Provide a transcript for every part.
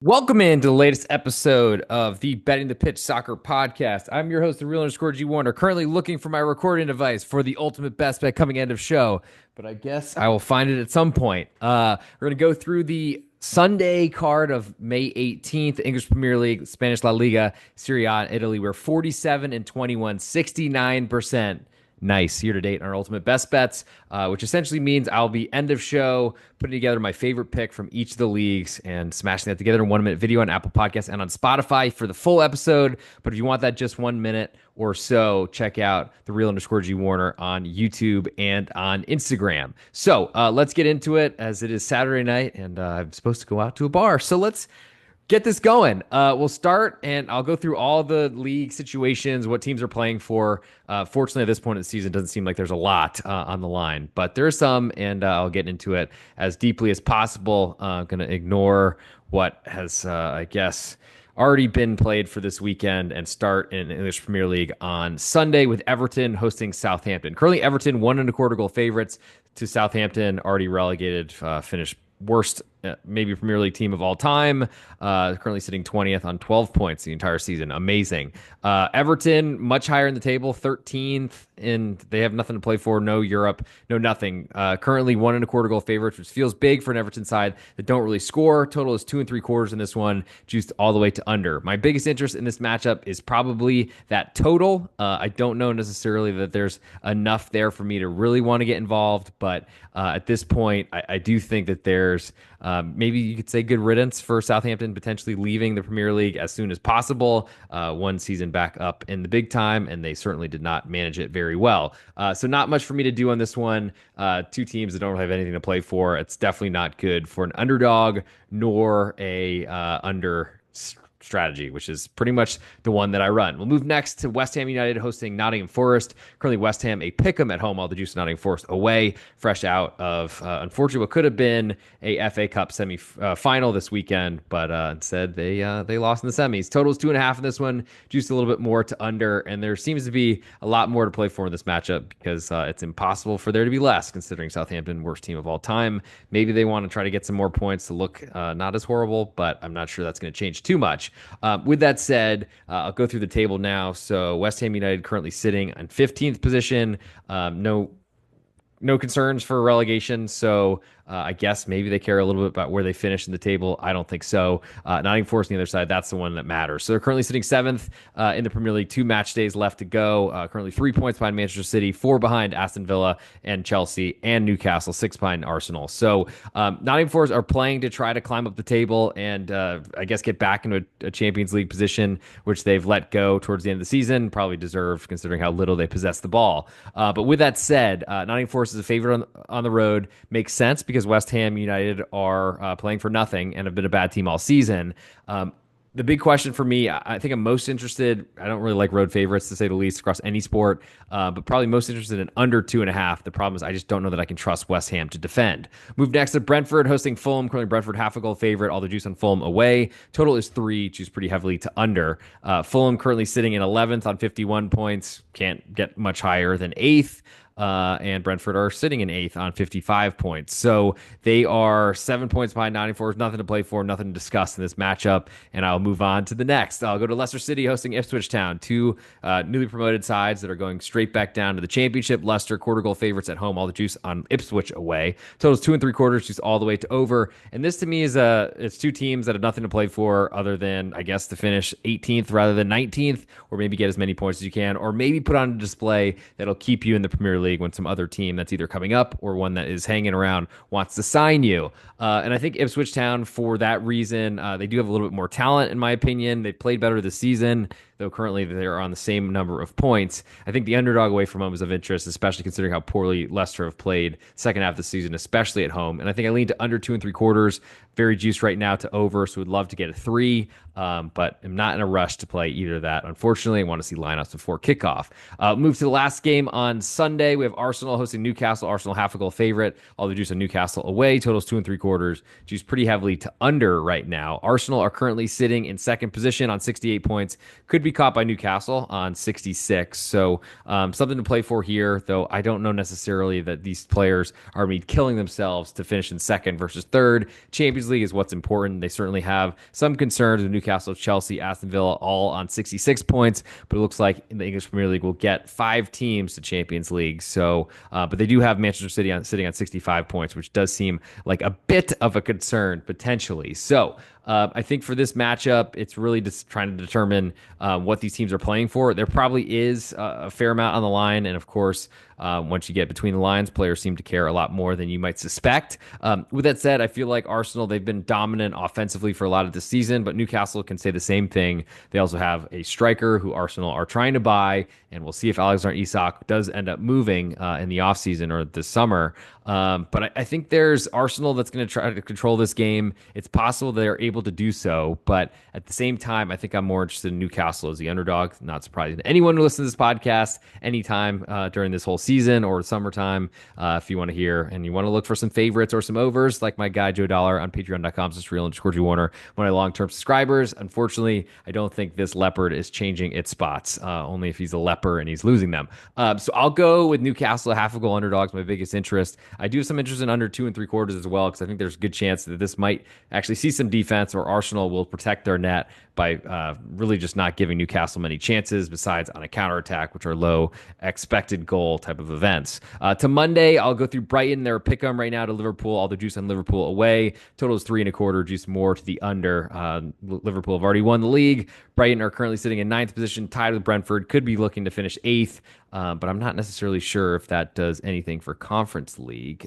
Welcome into the latest episode of the Betting the Pitch Soccer Podcast. I'm your host, the real underscore G Warner, currently looking for my recording device for the ultimate best bet coming end of show, but I guess I will find it at some point. We're going to go through the Sunday card of May 18th, English Premier League, Spanish La Liga, Serie A, Italy. We're 47 and 21, 69%. Nice year to date on our ultimate best bets, which essentially means I'll be end of show putting together my favorite pick from each of the leagues and smashing that together in 1 minute video on Apple Podcasts and on Spotify for the full episode. But if you want that just 1 minute or so, check out the real underscore G Warner on YouTube and on Instagram. So let's get into it as it is Saturday night and I'm supposed to go out to a bar. So let's get this going. We'll start, and I'll go through all the league situations, what teams are playing for. Fortunately, at this point of the season, it doesn't seem like there's a lot on the line, but there's some, and I'll get into it as deeply as possible. I'm going to ignore what has, I guess, already been played for this weekend and start in English Premier League on Sunday with Everton hosting Southampton. Currently, Everton 1.25 goal favorites to Southampton, already relegated, finished worst maybe Premier League team of all time. Currently sitting 20th on 12 points the entire season. Amazing. Everton, much higher in the table, 13th, and they have nothing to play for. No Europe, no nothing. Currently 1.25 goal favorites, which feels big for an Everton side that don't really score. Total is 2.75 in this one, juiced all the way to under. My biggest interest in this matchup is probably that total. I don't know necessarily that there's enough there for me to really want to get involved, but at this point, I do think that there's maybe you could say good riddance for Southampton potentially leaving the Premier League as soon as possible. One season back up in the big time, and they certainly did not manage it very well. So not much for me to do on this one. Two teams that don't really have anything to play for. It's definitely not good for an underdog nor a under strategy, which is pretty much the one that I run. We'll move next to West Ham United hosting Nottingham Forest. Currently West Ham a pick'em at home, all the juice Nottingham Forest away, fresh out of unfortunately what could have been a FA Cup semi-final this weekend, but instead they lost in the semis. Total is 2.5 in this one, juiced a little bit more to under, and there seems to be a lot more to play for in this matchup because it's impossible for there to be less considering Southampton, worst team of all time. Maybe they want to try to get some more points to look not as horrible, but I'm not sure that's going to change too much. With that said, I'll go through the table now. So West Ham United currently sitting in 15th position. No concerns for relegation. So I guess maybe they care a little bit about where they finish in the table. I don't think so. Nottingham Forest on the other side, that's the one that matters. So they're currently sitting 7th in the Premier League, 2 match days left to go. Currently 3 points behind Manchester City, 4 behind Aston Villa and Chelsea and Newcastle, 6 behind Arsenal. So Nottingham Forest are playing to try to climb up the table and I guess get back into a Champions League position, which they've let go towards the end of the season. Probably deserved considering how little they possess the ball. But with that said, Nottingham Forest is a favorite on the road. Makes sense because West Ham United are playing for nothing and have been a bad team all season. The big question for me, I think I'm most interested. I don't really like road favorites to say the least across any sport, but probably most interested in under 2.5. The problem is I just don't know that I can trust West Ham to defend. Move next to Brentford hosting Fulham. Currently Brentford half a goal favorite. All the juice on Fulham away. Total is 3. Choose pretty heavily to under. Fulham currently sitting in 11th on 51 points. Can't get much higher than 8th. And Brentford are sitting in 8th on 55 points. So they are 7 points behind Nottingham Forest. Nothing to play for, nothing to discuss in this matchup. And I'll move on to the next. I'll go to Leicester City hosting Ipswich Town. 2 newly promoted sides that are going straight back down to the championship. Leicester quarter goal favorites at home. All the juice on Ipswich away. Totals 2.75, juice all the way to over. And this to me is it's 2 teams that have nothing to play for other than, I guess, to finish 18th rather than 19th, or maybe get as many points as you can, or maybe put on a display that'll keep you in the Premier League when some other team that's either coming up or one that is hanging around wants to sign you. And I think Ipswich Town, for that reason, they do have a little bit more talent, in my opinion. They played better this season, though currently they're on the same number of points. I think the underdog away from home is of interest, especially considering how poorly Leicester have played second half of the season, especially at home. And I think I lean to under 2.75. Very juiced right now to over, so would love to get a 3, but I'm not in a rush to play either of that. Unfortunately, I want to see lineups before kickoff. Move to the last game on Sunday. We have Arsenal hosting Newcastle. Arsenal half a goal favorite. All the juice on Newcastle away. Totals 2.75. Juice pretty heavily to under right now. Arsenal are currently sitting in second position on 68 points. Could be be caught by Newcastle on 66. So something to play for here, though I don't know necessarily that these players are killing themselves to finish in second versus third. Champions League is what's important. They certainly have some concerns with Newcastle, Chelsea, Aston Villa all on 66 points, but it looks like in the English Premier League will get 5 teams to Champions League. So, but they do have Manchester City sitting on 65 points, which does seem like a bit of a concern potentially. So, I think for this matchup, it's really just trying to determine what these teams are playing for. There probably is a fair amount on the line. And of course, once you get between the lines, players seem to care a lot more than you might suspect. With that said, I feel like Arsenal, they've been dominant offensively for a lot of the season, but Newcastle can say the same thing. They also have a striker who Arsenal are trying to buy, and we'll see if Alexander Isak does end up moving in the offseason or this summer. But I think there's Arsenal that's going to try to control this game. It's possible they're able to do so, but at the same time, I think I'm more interested in Newcastle as the underdog. Not surprising to anyone who listens to this podcast anytime during this whole season or summertime. If you want to hear and you want to look for some favorites or some overs, like my guy Joe Dollar on patreon.com/real_G Warner, one of my long-term subscribers. Unfortunately, I don't think this leopard is changing its spots, only if he's a leper and he's losing them. So I'll go with Newcastle, half a goal underdogs, my biggest interest. I do have some interest in under 2 3/4 as well, because I think there's a good chance that this might actually see some defense, or Arsenal will protect their net by really just not giving Newcastle many chances besides on a counterattack, which are low expected goal type of events. To Monday, I'll go through Brighton. They're a pick 'em right now to Liverpool. All the juice on Liverpool away. Total is 3 1/4, juice more to the under. Liverpool have already won the league. Brighton are currently sitting in 9th position, tied with Brentford. Could be looking to finish 8th. But I'm not necessarily sure if that does anything for Conference League.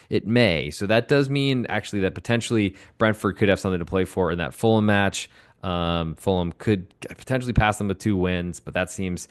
It may. So that does mean actually that potentially Brentford could have something to play for in that Fulham match. Fulham could potentially pass them with 2 wins, but that seems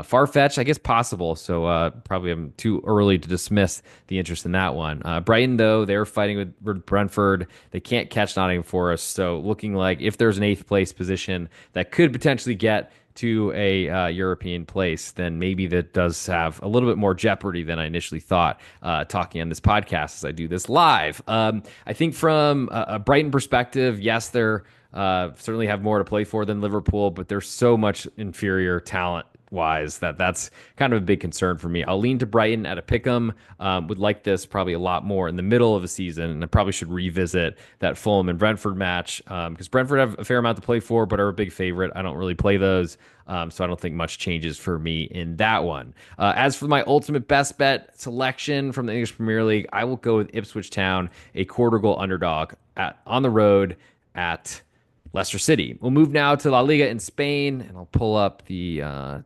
far-fetched, I guess possible. So probably I'm too early to dismiss the interest in that one. Brighton, though, they're fighting with Brentford. They can't catch Nottingham Forest. So looking like if there's an 8th place position that could potentially get to a European place, then maybe that does have a little bit more jeopardy than I initially thought talking on this podcast as I do this live. I think from a Brighton perspective, yes, they're certainly have more to play for than Liverpool, but they're so much inferior talent wise that's kind of a big concern for me. I'll lean to Brighton at a pick'em. Would like this probably a lot more in the middle of the season, and I probably should revisit that Fulham and Brentford match because Brentford have a fair amount to play for, but are a big favorite. I don't really play those, so I don't think much changes for me in that one. As for my ultimate best bet selection from the English Premier League, I will go with Ipswich Town, a quarter goal underdog on the road at Leicester City. We'll move now to La Liga in Spain, and I'll pull up the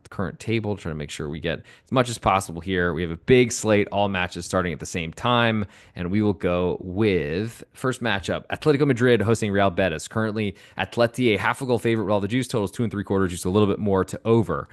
current table, trying to make sure we get as much as possible here. We have a big slate, all matches starting at the same time, and we will go with first matchup, Atletico Madrid hosting Real Betis. Currently, Atleti, a half a goal favorite with all the juice totals, 2 3/4, just a little bit more to over.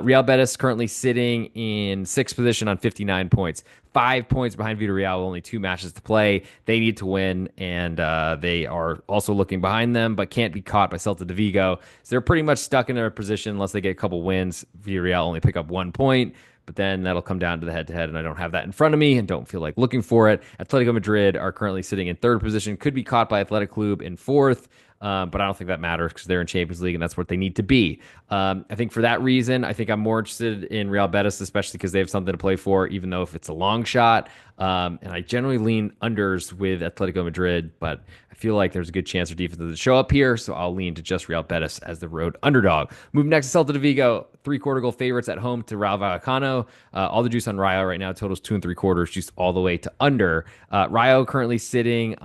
Real Betis currently sitting in 6th position on 59 points. 5 points behind Villarreal, only 2 matches to play. They need to win, and they are also looking behind them, but can't be caught by Celta de Vigo. So they're pretty much stuck in their position unless they get a couple wins. Villarreal only pick up 1 point, but then that'll come down to the head-to-head, and I don't have that in front of me and don't feel like looking for it. Atletico Madrid are currently sitting in 3rd position, could be caught by Athletic Club in 4th. But I don't think that matters because they're in Champions League and that's what they need to be. I think for that reason, I think I'm more interested in Real Betis, especially because they have something to play for, even though if it's a long shot. And I generally lean unders with Atletico Madrid, but I feel like there's a good chance for defense to show up here, so I'll lean to just Real Betis as the road underdog. Move next to Celta de Vigo, 3/4 goal favorites at home to Rayo Vallecano. All the juice on Rayo right now totals 2 3/4, juice all the way to under. Rayo currently sitting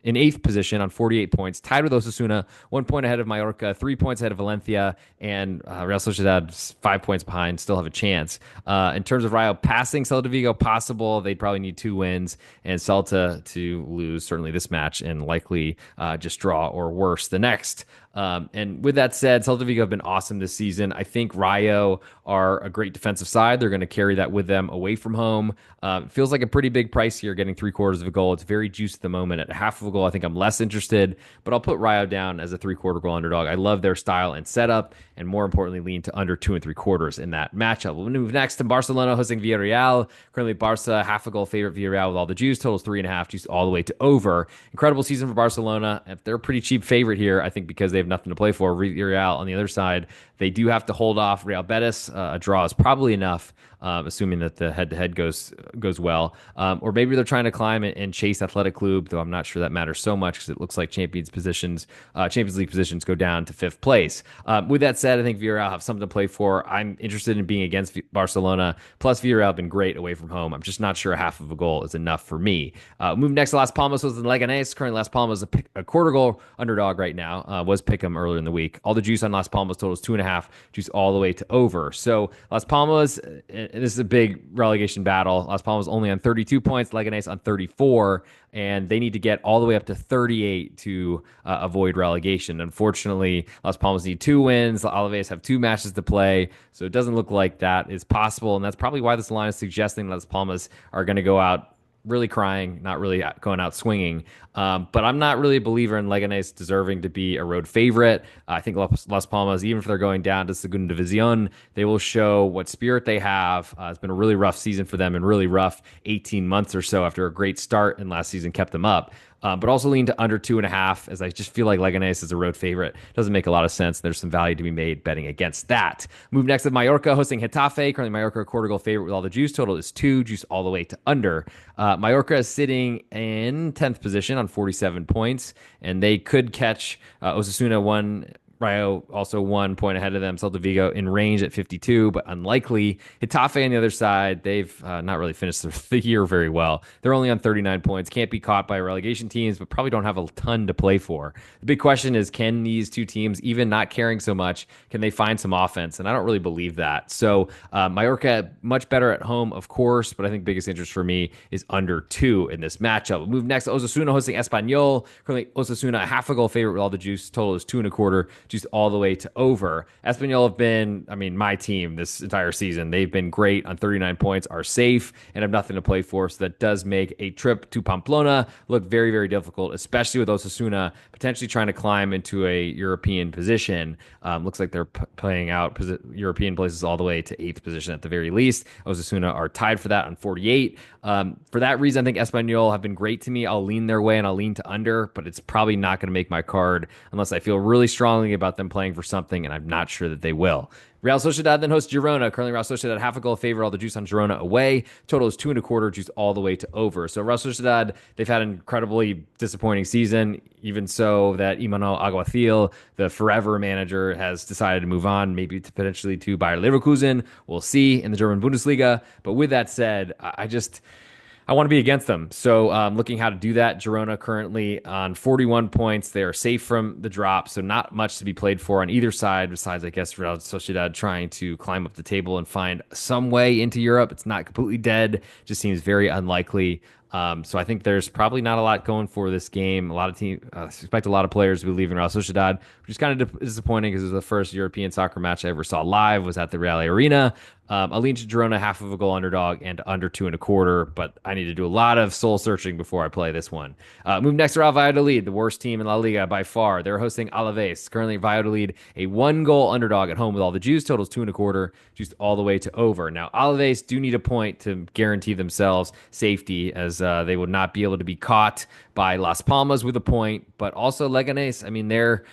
in 8th position on 48 points, tied with Osasuna, 1 point ahead of Mallorca, 3 points ahead of Valencia, and Real Sociedad 5 points behind, still have a chance. In terms of Rayo passing Celta de Vigo, possible. They'd probably need 2 wins, and Celta to lose certainly this match and likely just draw or worse the next. And with that said, Celta Vigo have been awesome this season. I think Rayo are a great defensive side. They're going to carry that with them away from home. It feels like a pretty big price here, getting 3/4 of a goal. It's very juiced at the moment at half of a goal, I think I'm less interested, but I'll put Rayo down as a 3/4 goal underdog. I love their style and setup, and more importantly, lean to under 2 3/4 in that matchup. We'll move next to Barcelona hosting Villarreal. Currently, Barca half a goal favorite. Villarreal with all the juice, totals 3.5, juice all the way to over. Incredible season for Barcelona. If they're a pretty cheap favorite here, I think because they have nothing to play for. Villarreal on the other side, they do have to hold off Real Betis. A draw is probably enough. Assuming that the head-to-head goes well, or maybe they're trying to climb and chase Athletic Club, though I'm not sure that matters so much because it looks like Champions League positions go down to fifth place. With that said, I think Villarreal have something to play for. I'm interested in being against Barcelona. Plus, Villarreal have been great away from home. I'm just not sure half of a goal is enough for me. Move next to Las Palmas was the Leganés. Currently, Las Palmas is a quarter goal underdog right now. Was pick 'em earlier in the week. All the juice on Las Palmas totals 2.5, juice all the way to over. So Las Palmas. This is a big relegation battle. Las Palmas only on 32 points, Leganés on 34, and they need to get all the way up to 38 to avoid relegation. Unfortunately, Las Palmas need 2 wins. The Alaves have 2 matches to play, so it doesn't look like that is possible, and that's probably why this line is suggesting Las Palmas are going to go out really crying, not really going out swinging. But I'm not really a believer in Leganés deserving to be a road favorite. I think Las Palmas, even if they're going down to Segunda División, they will show what spirit they have. It's been a really rough season for them and really rough 18 months or so after a great start and last season kept them up. But also lean to under 2.5, as I just feel like Leganés is a road favorite. Doesn't make a lot of sense. There's some value to be made betting against that. Move next to Mallorca hosting Getafe. Currently, Mallorca a quarter goal favorite with all the juice. Total is 2, juice all the way to under. Mallorca is sitting in 10th position on 47 points, and they could catch Osasuna 1. Rayo also 1 point ahead of them. Celta Vigo in range at 52, but unlikely. Getafe on the other side, they've not really finished the year very well. They're only on 39 points. Can't be caught by relegation teams, but probably don't have a ton to play for. The big question is, can these two teams, even not caring so much, can they find some offense? And I don't really believe that. So Mallorca, much better at home, of course, but I think biggest interest for me is under 2 in this matchup. We'll move next to Osasuna hosting Espanyol. Currently, Osasuna, a half a goal favorite with all the juice. Total is 2.25. Juice all the way to over. Espanyol have been, my team this entire season. They've been great on 39 points, are safe, and have nothing to play for. So that does make a trip to Pamplona look very, very difficult, especially with Osasuna potentially trying to climb into a European position. Looks like they're playing out European places all the way to 8th position at the very least. Osasuna are tied for that on 48. For that reason, I think Espanyol have been great to me. I'll lean their way and I'll lean to under, but it's probably not going to make my card unless I feel really strongly about them playing for something, and I'm not sure that they will. Real Sociedad then hosts Girona. Currently, Real Sociedad half a goal favor, all the juice on Girona away. Total is 2.25, juice all the way to over. So Real Sociedad, they've had an incredibly disappointing season, even so that Imanol Alguacil, the forever manager, has decided to move on, maybe potentially to Bayer Leverkusen. We'll see in the German Bundesliga. But with that said, I want to be against them. So looking how to do that, Girona currently on 41 points. They are safe from the drop, so not much to be played for on either side besides, I guess, Real Sociedad trying to climb up the table and find some way into Europe. It's not completely dead. Just seems very unlikely. So I think there's probably not a lot going for this game. A lot of teams expect a lot of players to be leaving Real Sociedad, which is kind of disappointing because it was the first European soccer match I ever saw live was at the Real Arena. I'll lean to Girona, half of a goal underdog and under 2.25, but I need to do a lot of soul searching before I play this one. Move next to Real Valladolid, the worst team in La Liga by far. They're hosting Alaves. Currently, Valladolid, a 1-goal underdog at home with all the juice. Totals 2.25, juiced all the way to over. Now, Alaves do need a point to guarantee themselves safety, as they would not be able to be caught by Las Palmas with a point, but also Leganés. They're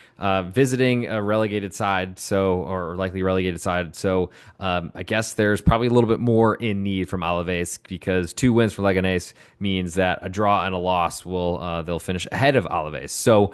visiting a relegated side, or likely relegated side. So I guess there's probably a little bit more in need from Alaves because 2 wins for Leganés means that a draw and a loss they'll finish ahead of Alaves. So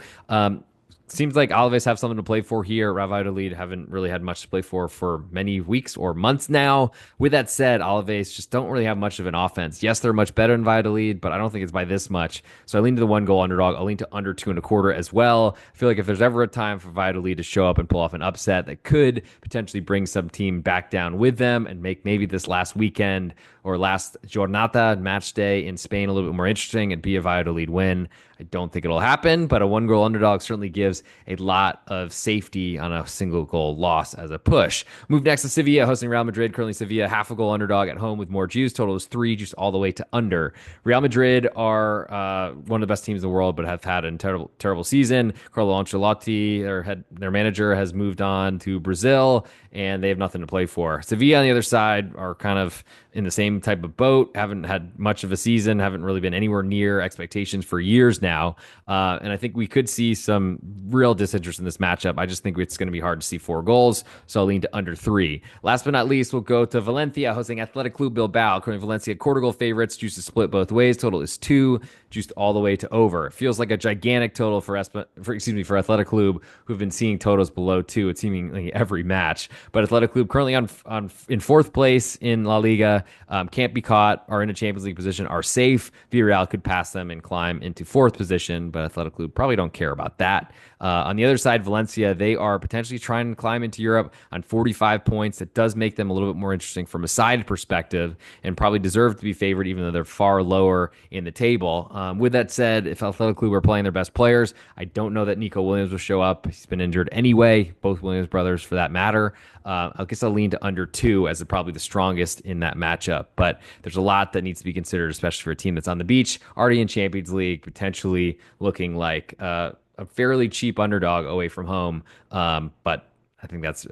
seems like Alaves have something to play for here. Real Valladolid haven't really had much to play for many weeks or months now. With that said, Alaves just don't really have much of an offense. Yes, they're much better than Valladolid, but I don't think it's by this much. So I lean to the 1-goal underdog. I'll lean to under 2.25 as well. I feel like if there's ever a time for Valladolid to show up and pull off an upset that could potentially bring some team back down with them and make maybe this last weekend or last jornada match day in Spain a little bit more interesting and be a Valladolid win. I don't think it'll happen, but a one goal underdog certainly gives a lot of safety on a single goal loss as a push. Move next to Sevilla, hosting Real Madrid. Currently, Sevilla half a goal underdog at home with more juice. Total is 3, juice all the way to under. Real Madrid are one of the best teams in the world, but have had a terrible season. Carlo Ancelotti, their manager, has moved on to Brazil, and they have nothing to play for. Sevilla on the other side are kind of in the same type of boat, haven't had much of a season, haven't really been anywhere near expectations for years now. And I think we could see some real disinterest in this matchup. I just think it's going to be hard to see 4 goals, so I'll lean to under 3. Last but not least, we'll go to Valencia hosting Athletic Club Bilbao. Currently, Valencia quarter goal favorites. Juice is split both ways. Total is 2, juiced all the way to over. It feels like a gigantic total for Athletic Club, who've been seeing totals below 2 at seemingly every match. But Athletic Club currently in 4th place in La Liga. Can't be caught, are in a Champions League position, are safe. Villarreal could pass them and climb into 4th position, but Athletic Club probably don't care about that. On the other side, Valencia, they are potentially trying to climb into Europe on 45 points. That does make them a little bit more interesting from a side perspective and probably deserve to be favored, even though they're far lower in the table. With that said, if Athletic Club are playing their best players, I don't know that Nico Williams will show up. He's been injured anyway, both Williams brothers for that matter. I guess I'll lean to under 2 as probably the strongest in that matchup. But there's a lot that needs to be considered, especially for a team that's on the beach, already in Champions League, potentially looking like a fairly cheap underdog away from home. But I think that's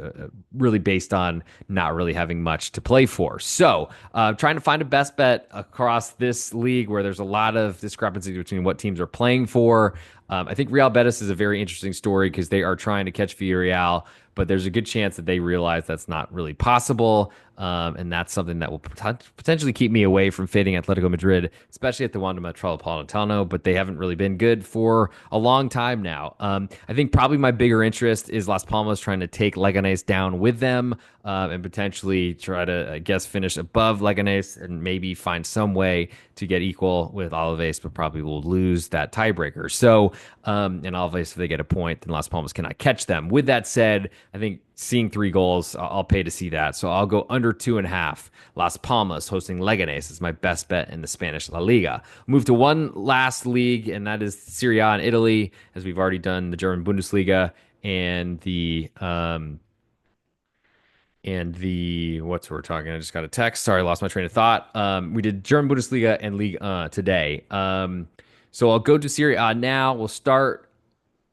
really based on not really having much to play for. So trying to find a best bet across this league where there's a lot of discrepancy between what teams are playing for. I think Real Betis is a very interesting story because they are trying to catch Villarreal, but there's a good chance that they realize that's not really possible. And that's something that will potentially keep me away from fading Atletico Madrid, especially at the Wanda Metropolitano, but they haven't really been good for a long time now. I think probably my bigger interest is Las Palmas trying to take Leganés down with them and potentially try to, I guess, finish above Leganés and maybe find some way to get equal with Alaves, but probably will lose that tiebreaker. So, and Alaves, if they get a point, then Las Palmas cannot catch them. With that said, I think seeing 3 goals, I'll pay to see that. So I'll go under 2.5. Las Palmas hosting Leganés is my best bet in the Spanish La Liga. Move to one last league, and that is Serie A in Italy, as we've already done the German Bundesliga and what's we're talking. I just got a text. Sorry, I lost my train of thought. We did German Bundesliga and Liga today. So I'll go to Serie A now. We'll start.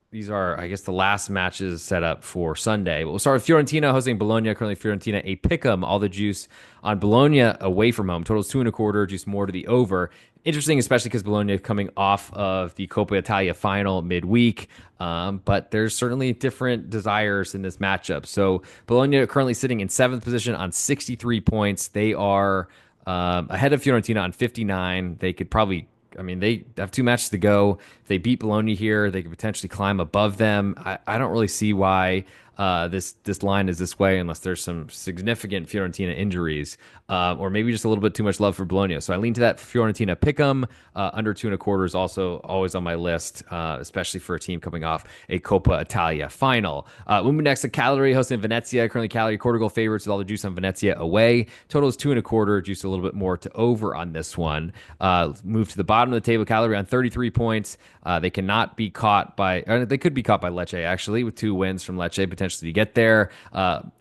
These are, I guess, the last matches set up for Sunday. We'll start with Fiorentina hosting Bologna. Currently, Fiorentina a pick'em. All the juice on Bologna away from home. Totals 2.25. Juice more to the over. Interesting, especially because Bologna coming off of the Coppa Italia final midweek. But there's certainly different desires in this matchup. So Bologna currently sitting in 7th position on 63 points. They are ahead of Fiorentina on 59. They could probably, they have 2 matches to go. If they beat Bologna here, they could potentially climb above them. I don't really see why this line is this way unless there's some significant Fiorentina injuries or maybe just a little bit too much love for Bologna. So I lean to that Fiorentina pick'em. Under 2.25 is also always on my list, especially for a team coming off a Coppa Italia final. We'll move next to Cagliari hosting Venezia. Currently Cagliari quarter goal favorites with all the juice on Venezia away. Total is 2.25, juice a little bit more to over on this one. Move to the bottom of the table. Cagliari on 33 points. They cannot be caught by, they could be caught by Lecce actually with 2 wins from Lecce potentially to get there.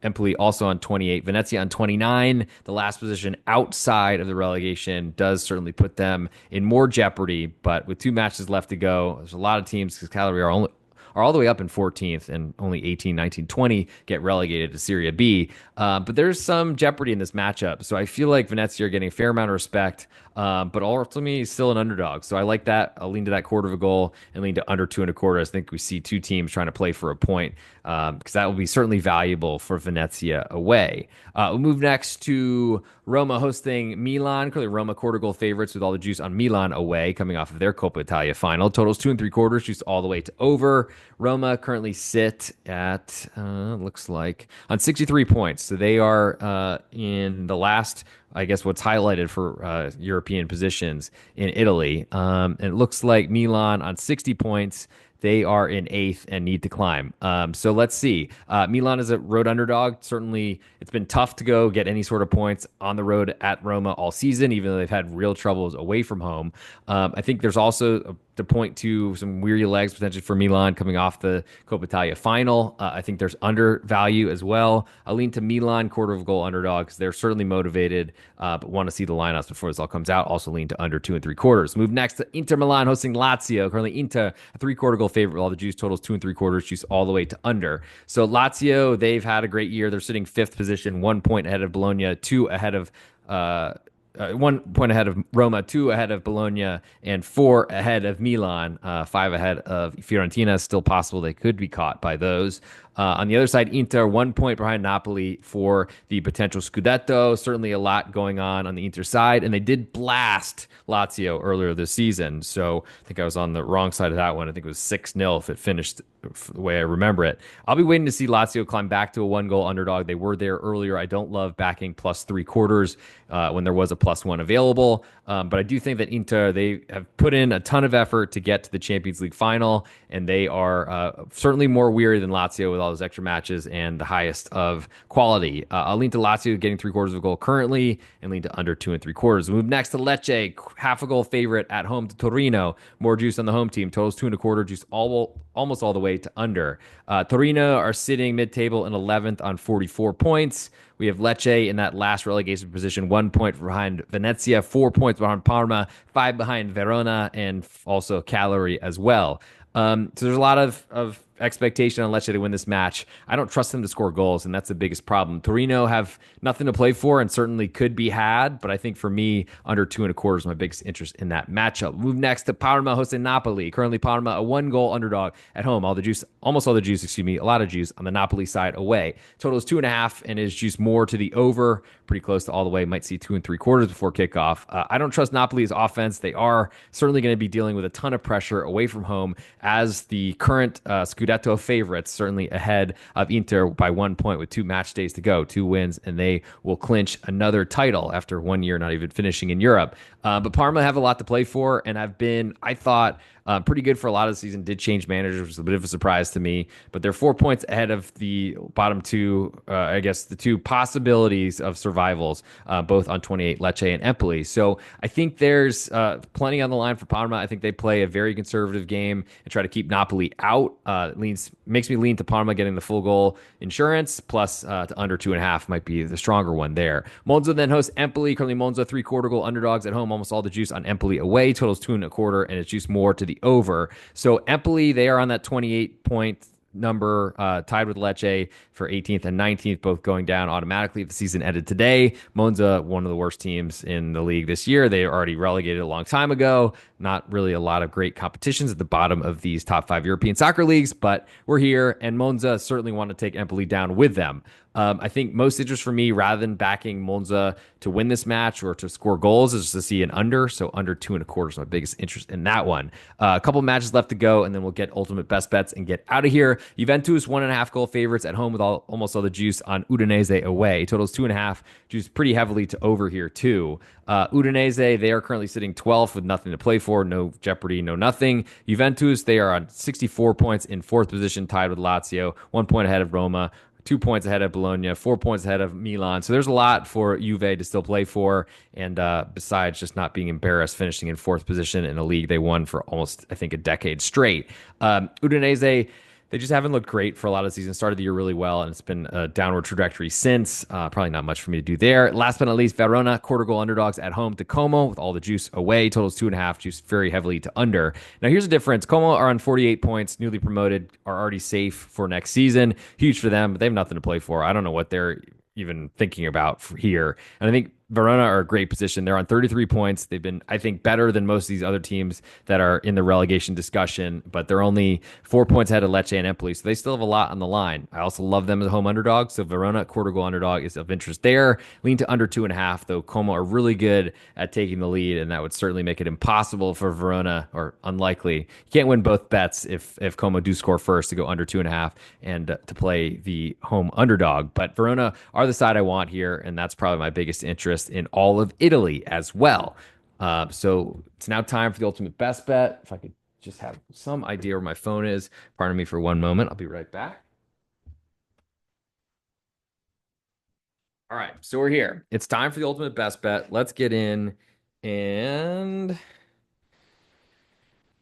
Empoli also on 28. Venezia on 29. The last position outside of the relegation does certainly put them in more jeopardy, but with 2 matches left to go, there's a lot of teams because Cagliari are all the way up in 14th and only 18, 19, 20 get relegated to Serie B. But there's some jeopardy in this matchup. So I feel like Venezia are getting a fair amount of respect, but ultimately still an underdog. So I like that. I'll lean to that quarter of a goal and lean to under 2.25. I think we see 2 teams trying to play for a point because that will be certainly valuable for Venezia away. We'll move next to Roma hosting Milan. Currently Roma quarter goal favorites with all the juice on Milan away coming off of their Coppa Italia final. Totals 2.75, juice all the way to over. Roma currently sit at, looks like, on 63 points. So they are in the last, I guess, what's highlighted for European positions in Italy. And it looks like Milan on 60 points. They are in eighth and need to climb. So let's see. Milan is a road underdog. Certainly, it's been tough to go get any sort of points on the road at Roma all season, even though they've had real troubles away from home. I think there's also to point to some weary legs potentially for Milan coming off the Coppa Italia final. I think there's undervalue as well. I lean to Milan quarter of goal underdogs. They're certainly motivated, but want to see the lineups before this all comes out. Also lean to under 2 3/4. Move next to Inter Milan hosting Lazio. Currently Inter a 3/4 goal favorite. All the juice totals 2 3/4. Juice all the way to under. So Lazio, they've had a great year. They're sitting fifth position, 1 point ahead of Bologna, two ahead of 1 point ahead of Roma, two ahead of Bologna, and four ahead of Milan, five ahead of Fiorentina. Still possible they could be caught by those. On the other side, Inter 1 point behind Napoli for the potential Scudetto. Certainly a lot going on the Inter side, and they did blast Lazio earlier this season. So I think I was on the wrong side of that one. I think it was 6-0 if it finished the way I remember it. I'll be waiting to see Lazio climb back to a 1 goal underdog. They were there earlier. I don't love backing +3/4 when there was a +1 available. But I do think that Inter, they have put in a ton of effort to get to the Champions League final, and they are certainly more weary than Lazio with all those extra matches and the highest of quality. I'll lean to Lazio getting 3/4 of a goal currently and lean to under 2 3/4. Move next to Lecce, half a goal favorite at home to Torino. More juice on the home team. Totals 2 1/4, juice almost all the way to under. Torino are sitting mid-table in 11th on 44 points. We have Lecce in that last relegation position, 1 point behind Venezia, 4 points behind Parma, five behind Verona, and also Cagliari as well. So there's a lot of expectation on Lecce to win this match. I don't trust them to score goals, and that's the biggest problem. Torino have nothing to play for and certainly could be had, but I think for me, under 2 1/4 is my biggest interest in that matchup. Move next to Parma hosting Napoli. Currently, Parma a 1 goal underdog at home. Almost all the juice, a lot of juice on the Napoli side away. Total is 2.5 and is juice more to the over, pretty close to all the way. Might see 2 3/4 before kickoff. I don't trust Napoli's offense. They are certainly going to be dealing with a ton of pressure away from home as the current Scudetto favorites, certainly ahead of Inter by 1 point with 2 match days to go, 2 wins, and they will clinch another title after 1 year not even finishing in Europe. But Parma have a lot to play for and have been, I thought, pretty good for a lot of the season. Did change managers, which was a bit of a surprise to me, but they're 4 points ahead of the bottom two, I guess the two possibilities of survivals, both on 28, Lecce and Empoli. So I think there's plenty on the line for Parma. I think they play a very conservative game and try to keep Napoli out. Makes me lean to Parma getting the full goal insurance, plus to under 2.5 might be the stronger one there. Monza then hosts Empoli. Currently Monza 3/4 goal underdogs at home. Almost all the juice on Empoli away. Totals 2 1/4, and it's juice more to the over. So Empoli, they are on that 28-point number, tied with Lecce for 18th and 19th, both going down automatically if the season ended today. Monza, one of the worst teams in the league this year. They are already relegated a long time ago. Not really a lot of great competitions at the bottom of these top 5 European soccer leagues, but we're here, and Monza certainly want to take Empoli down with them. I think most interest for me, rather than backing Monza to win this match or to score goals, is to see an under. So under 2 1/4 is my biggest interest in that one. A couple matches left to go, and then we'll get ultimate best bets and get out of here. Juventus 1.5 goal favorites at home with almost all the juice on Udinese away. Totals 2.5, juice pretty heavily to over here too. Udinese, they are currently sitting 12th with nothing to play for, no jeopardy, no nothing. Juventus, they are on 64 points in 4th position, tied with Lazio, 1 point ahead of Roma, 2 points ahead of Bologna, 4 points ahead of Milan. So there's a lot for Juve to still play for. And besides just not being embarrassed, finishing in 4th position in a league they won for almost, I think, a decade straight. Udinese, they just haven't looked great for a lot of the season. Started the year really well, and it's been a downward trajectory since. Probably not much for me to do there. Last but not least, Verona, quarter goal underdogs at home to Como with all the juice away. Totals 2.5, juice very heavily to under. Now, here's the difference. Como are on 48 points, newly promoted, are already safe for next season. Huge for them, but they have nothing to play for. I don't know what they're even thinking about here. And I think Verona are a great position. They're on 33 points. They've been, I think, better than most of these other teams that are in the relegation discussion, but they're only 4 points ahead of Lecce and Empoli, so they still have a lot on the line. I also love them as a home underdog, so Verona, quarter goal underdog, is of interest there. Lean to under 2.5, though Como are really good at taking the lead, and that would certainly make it impossible for Verona, or unlikely. You can't win both bets if Como do score first to go under 2.5 and to play the home underdog. But Verona are the side I want here, and that's probably my biggest interest in all of Italy as well. So it's now time for the ultimate best bet. If I could Just have some idea where my phone is. Pardon me for one moment. I'll be right back. All right, so we're here. It's time for the ultimate best bet. Let's get in and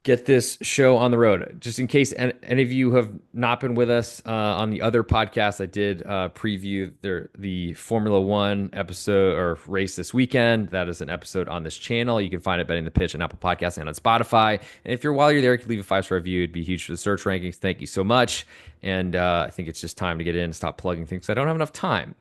get this show on the road. Just in case any of you have not been with us on the other podcast, I did preview the Formula One episode or race this weekend. That is an episode on this channel. You can find it Betting the Pitch on Apple Podcasts and on Spotify. And if while you're there, you can leave a 5-star review. It'd be huge for the search rankings. Thank you so much. And I think it's just time to get in and stop plugging things. I don't have enough time.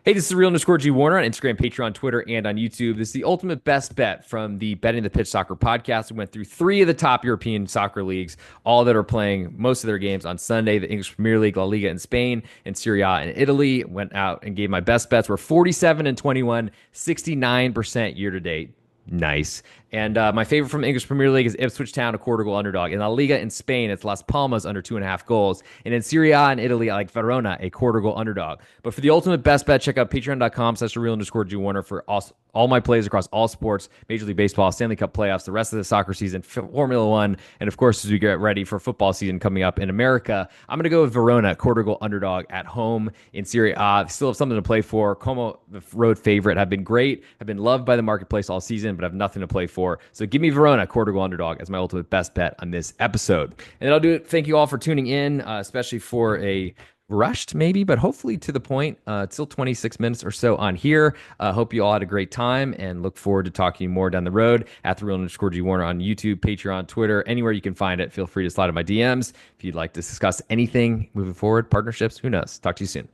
Hey, this is Real_G Warner on Instagram, Patreon, Twitter, and on YouTube. This is the ultimate best bet from the Betting the Pitch Soccer podcast. We went through 3 of the top European soccer leagues, all that are playing most of their games on Sunday. The English Premier League, La Liga in Spain, and Serie A in Italy. Went out and gave my best bets. We're 47 and 21, 69% year to date. Nice. And my favorite from English Premier League is Ipswich Town, a quarter goal underdog. In La Liga in Spain, it's Las Palmas under 2.5 goals. And in Serie A in Italy, I like Verona, a quarter goal underdog. But for the ultimate best bet, check out patreon.com/real_G Warner for all my plays across all sports, Major League Baseball, Stanley Cup playoffs, the rest of the soccer season, Formula One, and of course, as we get ready for football season coming up in America, I'm going to go with Verona, quarter goal underdog at home in Serie A. Still have something to play for. Como, the road favorite, have been great, have been loved by the marketplace all season, but have nothing to play for. So give me Verona, quarter goal underdog, as my ultimate best bet on this episode. And I'll do it. Thank you all for tuning in, especially for a rushed maybe, but hopefully to the point. It's still 26 minutes or so on here. Hope you all had a great time and look forward to talking more down the road at the Real_G Warner on YouTube, Patreon, Twitter, anywhere you can find it. Feel free to slide in my DMs if you'd like to discuss anything moving forward, partnerships, who knows. Talk to you soon.